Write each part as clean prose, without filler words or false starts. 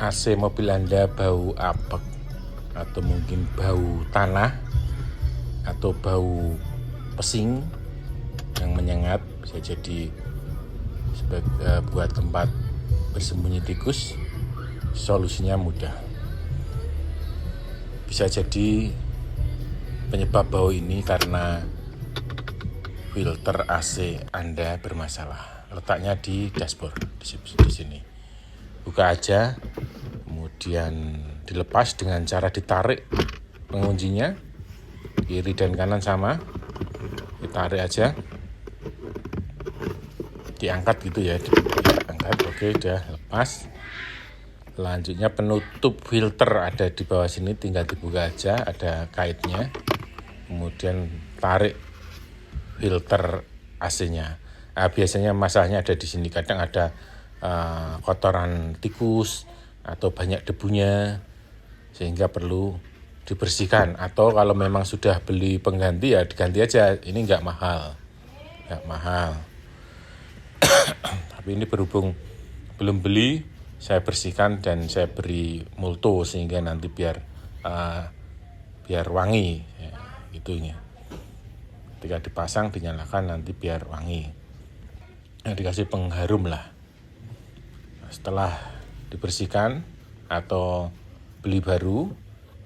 AC mobil Anda bau apek atau mungkin bau tanah atau bau pesing yang menyengat, bisa jadi buat tempat bersembunyi tikus. Solusinya mudah. Bisa jadi penyebab bau ini karena filter AC Anda bermasalah. Letaknya di dashboard di sini. Buka aja, kemudian dilepas dengan cara ditarik penguncinya, kiri dan kanan sama, ditarik aja, diangkat gitu ya, diangkat. Oke, udah lepas. Selanjutnya penutup filter ada di bawah sini, tinggal dibuka aja, ada kaitnya. Kemudian tarik filter AC-nya. Biasanya masalahnya ada di sini, kadang ada kotoran tikus atau banyak debunya sehingga perlu dibersihkan, atau kalau memang sudah beli pengganti ya diganti aja, ini nggak mahal. Tapi ini berhubung belum beli, saya bersihkan dan saya beri multo sehingga nanti biar wangi ya, gitunya. Ketika dipasang dinyalakan nanti biar wangi. Dikasih pengharum lah. Setelah dibersihkan atau beli baru,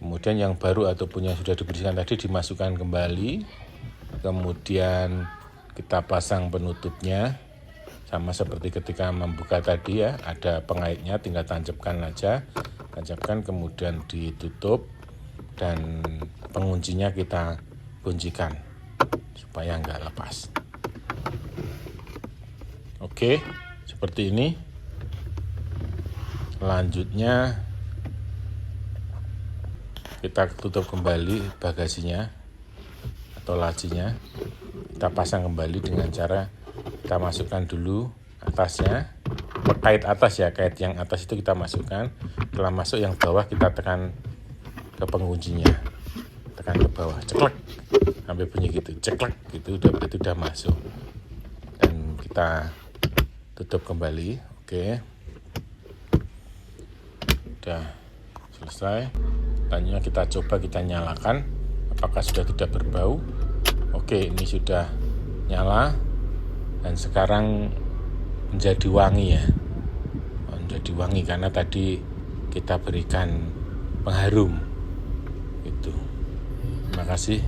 kemudian yang baru ataupun yang sudah dibersihkan tadi dimasukkan kembali, kemudian kita pasang penutupnya sama seperti ketika membuka tadi ya, ada pengaitnya, tinggal tancapkan kemudian ditutup dan penguncinya kita kuncikan supaya nggak lepas. Oke, seperti ini. Selanjutnya kita tutup kembali bagasinya atau lacinya, kita pasang kembali dengan cara kita masukkan dulu atasnya, kait atas ya, kait yang atas itu kita masukkan. Setelah masuk yang bawah kita tekan ke penguncinya, tekan ke bawah, ceklek sampai bunyi gitu, ceklek gitu, berarti udah masuk. Dan kita tutup kembali. Oke, udah selesai. Selanjutnya kita coba, kita nyalakan apakah sudah tidak berbau. Oke, ini sudah nyala dan sekarang menjadi wangi ya, menjadi wangi karena tadi kita berikan pengharum itu. Terima kasih.